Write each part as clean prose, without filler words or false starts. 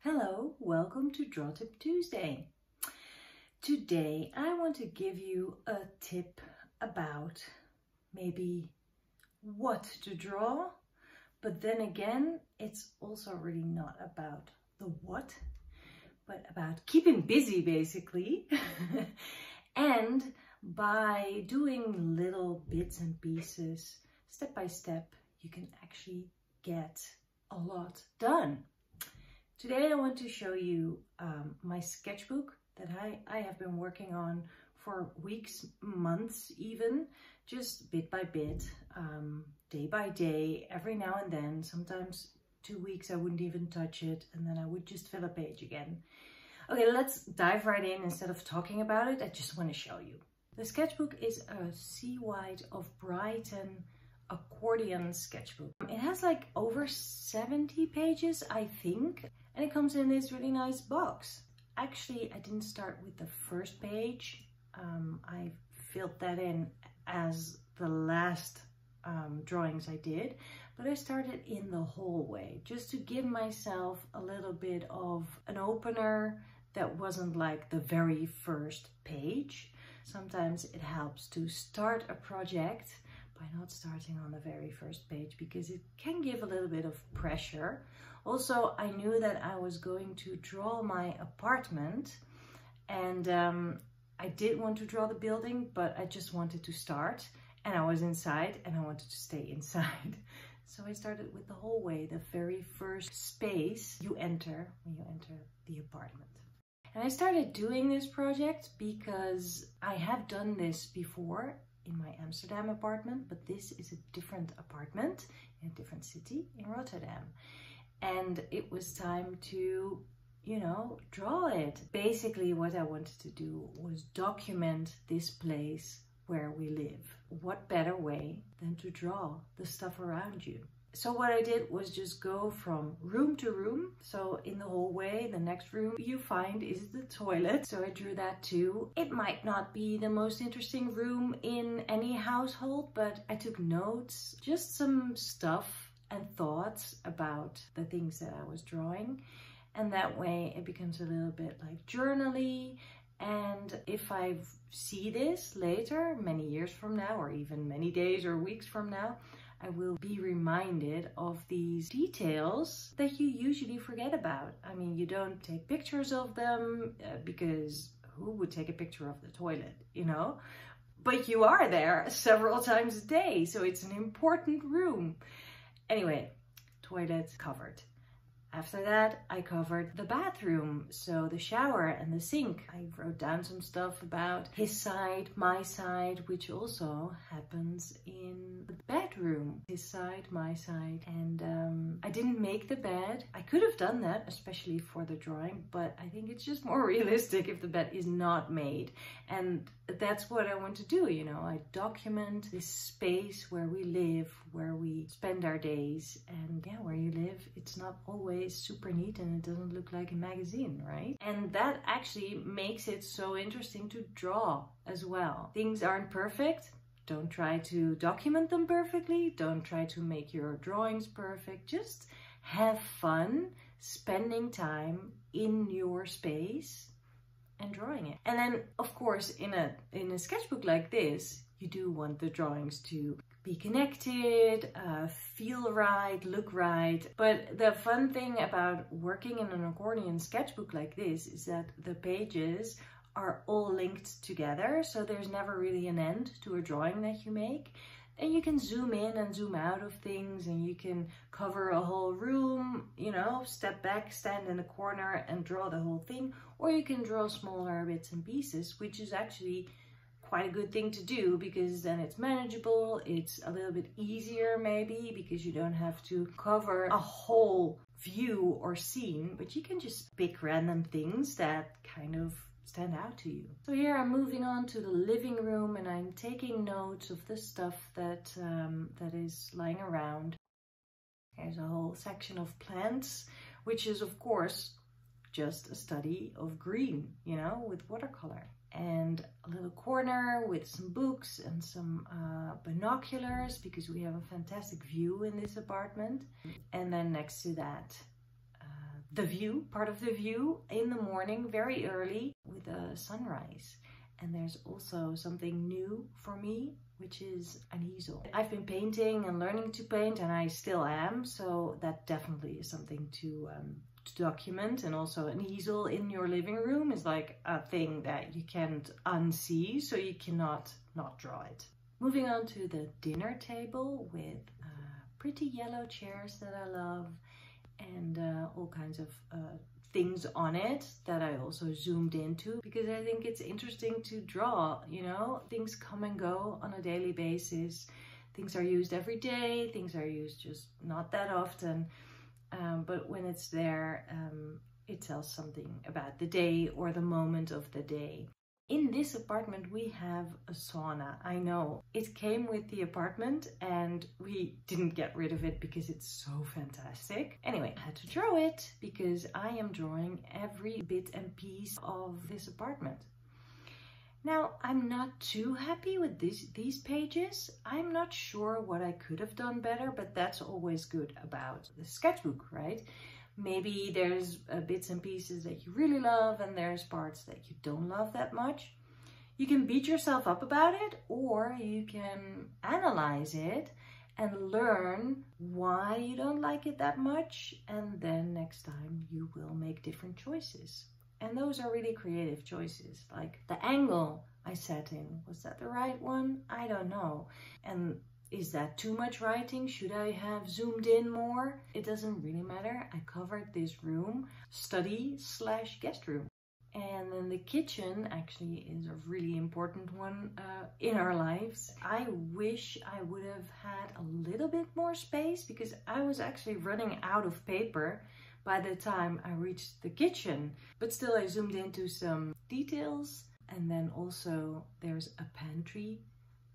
Hello, welcome to Draw Tip Tuesday. Today I want to give you a tip about maybe what to draw, but then again it's also really not about the what, but about keeping busy basically. And by doing little bits and pieces, step by step, you can actually get a lot done. Today I want to show you my sketchbook that I have been working on for weeks, months even, just bit by bit, day by day, every now and then. Sometimes 2 weeks I wouldn't even touch it and then I would just fill a page again. Okay, let's dive right in. Instead of talking about it, I just want to show you. The sketchbook is a Seawhite of Brighton Accordeon sketchbook. It has like over 70 pages, I think, and it comes in this really nice box. Actually, I didn't start with the first page. I filled that in as the last drawings I did, but I started in the whole way just to give myself a little bit of an opener that wasn't like the very first page. Sometimes it helps to start a project by not starting on the very first page because it can give a little bit of pressure. Also, I knew that I was going to draw my apartment and I did want to draw the building, but I just wanted to start and I was inside and I wanted to stay inside. So I started with the hallway, the very first space you enter when you enter the apartment. And I started doing this project because I have done this before in my Amsterdam apartment, but this is a different apartment in a different city in Rotterdam. And it was time to, draw it. Basically what I wanted to do was document this place where we live. What better way than to draw the stuff around you? So what I did was just go from room to room. So in the hallway, the next room you find is the toilet. So I drew that too. It might not be the most interesting room in any household, but I took notes, just some stuff and thoughts about the things that I was drawing. And that way it becomes a little bit like journaly. And if I see this later, many years from now, or even many days or weeks from now, I will be reminded of these details that you usually forget about. I mean, you don't take pictures of them because who would take a picture of the toilet, But you are there several times a day, so it's an important room. Anyway, toilet covered. After that, I covered the bathroom, so the shower and the sink. I wrote down some stuff about his side, my side, which also happens in the bedroom. His side, my side. And I didn't make the bed. I could have done that, especially for the drawing, but I think it's just more realistic if the bed is not made. And that's what I want to do, I document this space where we live, where we spend our days. And yeah, where you live, it's not always super neat and it doesn't look like a magazine, right? And that actually makes it so interesting to draw as well. Things aren't perfect. Don't try to document them perfectly. Don't try to make your drawings perfect. Just have fun spending time in your space and drawing it. And then of course in a sketchbook like this, you do want the drawings to be connected, feel right, look right. But the fun thing about working in an accordion sketchbook like this is that the pages are all linked together. So there's never really an end to a drawing that you make. And you can zoom in and zoom out of things and you can cover a whole room, step back, stand in a corner and draw the whole thing. Or you can draw smaller bits and pieces, which is actually quite a good thing to do because then it's manageable. It's a little bit easier maybe because you don't have to cover a whole view or scene, but you can just pick random things that kind of stand out to you. So here I'm moving on to the living room and I'm taking notes of the stuff that is lying around. There's a whole section of plants, which is of course just a study of green, with watercolor. And a little corner with some books and some binoculars because we have a fantastic view in this apartment. And then next to that, the view, part of the view in the morning, very early with a sunrise. And there's also something new for me, which is an easel. I've been painting and learning to paint, and I still am, so that definitely is something to document. And also an easel in your living room is like a thing that you can't unsee, so you cannot not draw it. Moving on to the dinner table with pretty yellow chairs that I love, and all kinds of things on it that I also zoomed into, because I think it's interesting to draw, you know, things come and go on a daily basis. Things are used every day, things are used just not that often, but when it's there, it tells something about the day or the moment of the day. In this apartment we have a sauna. I know it came with the apartment and we didn't get rid of it because it's so fantastic. Anyway, I had to draw it because I am drawing every bit and piece of this apartment. Now, I'm not too happy with these pages. I'm not sure what I could have done better, but that's always good about the sketchbook, right? Maybe there's bits and pieces that you really love and there's parts that you don't love that much. You can beat yourself up about it, or you can analyze it and learn why you don't like it that much, and then next time you will make different choices. And those are really creative choices, like the angle I sat in. Was that the right one? I don't know. And is that too much writing? Should I have zoomed in more? It doesn't really matter. I covered this room, study/guest room. And then the kitchen actually is a really important one in our lives. I wish I would have had a little bit more space, because I was actually running out of paper by the time I reached the kitchen. But still, I zoomed into some details. And then also there's a pantry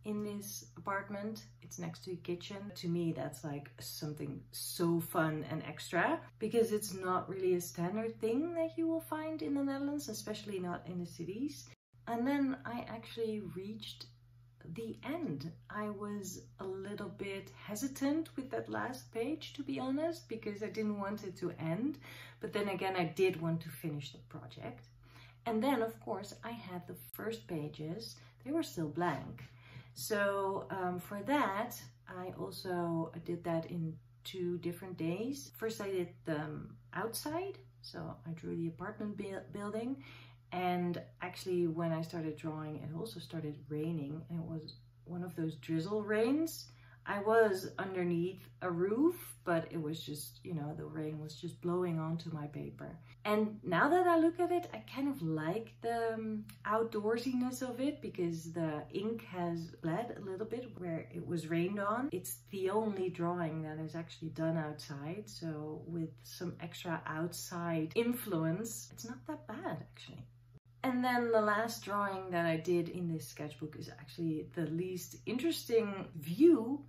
in this apartment. It's next to a kitchen. To me, that's like something so fun and extra, because it's not really a standard thing that you will find in the Netherlands, especially not in the cities. And then I actually reached the end. I was a little bit hesitant with that last page, to be honest, because I didn't want it to end. But then again, I did want to finish the project. And then, of course, I had the first pages. They were still blank. So for that, I also did that in 2 different days. First, I did the outside. So I drew the apartment building. And actually, when I started drawing, it also started raining. And it was one of those drizzle rains. I was underneath a roof, but it was just, you know, the rain was just blowing onto my paper. And now that I look at it, I kind of like the outdoorsiness of it, because the ink has bled a little bit where it was rained on. It's the only drawing that is actually done outside. So with some extra outside influence, it's not that bad actually. And then the last drawing that I did in this sketchbook is actually the least interesting view,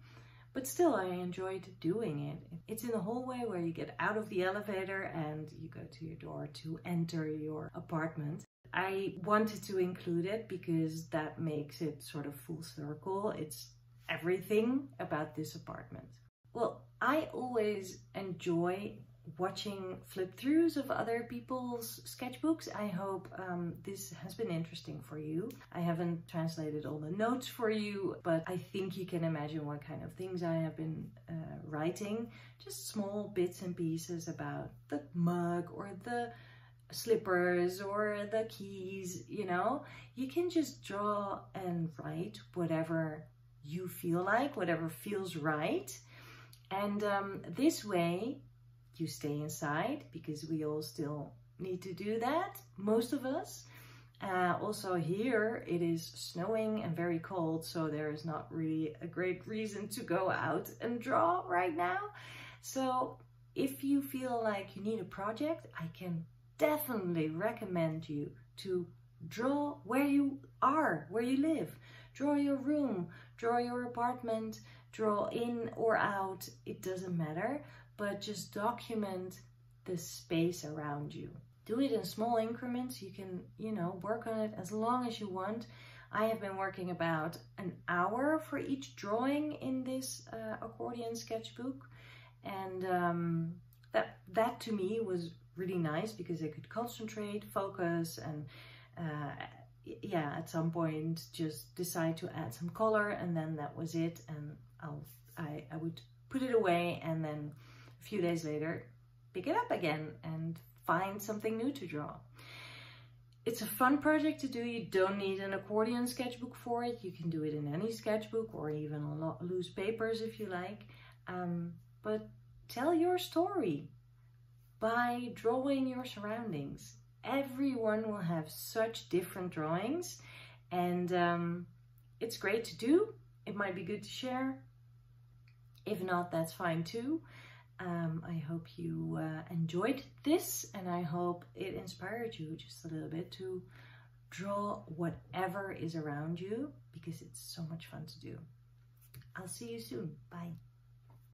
but still I enjoyed doing it. It's in the hallway where you get out of the elevator and you go to your door to enter your apartment. I wanted to include it because that makes it sort of full circle. It's everything about this apartment. Well, I always enjoy watching flip-throughs of other people's sketchbooks. I hope this has been interesting for you. I haven't translated all the notes for you, but I think you can imagine what kind of things I have been writing. Just small bits and pieces about the mug or the slippers or the keys, you know. You can just draw and write whatever you feel like, whatever feels right. And this way, you stay inside, because we all still need to do that, most of us. Also here it is snowing and very cold, so there is not really a great reason to go out and draw right now. So if you feel like you need a project, I can definitely recommend you to draw where you are, where you live. Draw your room, draw your apartment, draw in or out, it doesn't matter. But just document the space around you. Do it in small increments. You can, you know, work on it as long as you want. I have been working about an hour for each drawing in this accordion sketchbook. And that to me was really nice because I could concentrate, focus, and yeah, at some point just decide to add some color, and then that was it. And I would put it away, and then a few days later pick it up again and find something new to draw. It's a fun project to do. You don't need an accordion sketchbook for it. You can do it in any sketchbook or even on loose papers if you like. But tell your story by drawing your surroundings. Everyone will have such different drawings, and it's great to do. It might be good to share. If not, that's fine too. I hope you enjoyed this, and I hope it inspired you just a little bit to draw whatever is around you, because it's so much fun to do. I'll see you soon. Bye.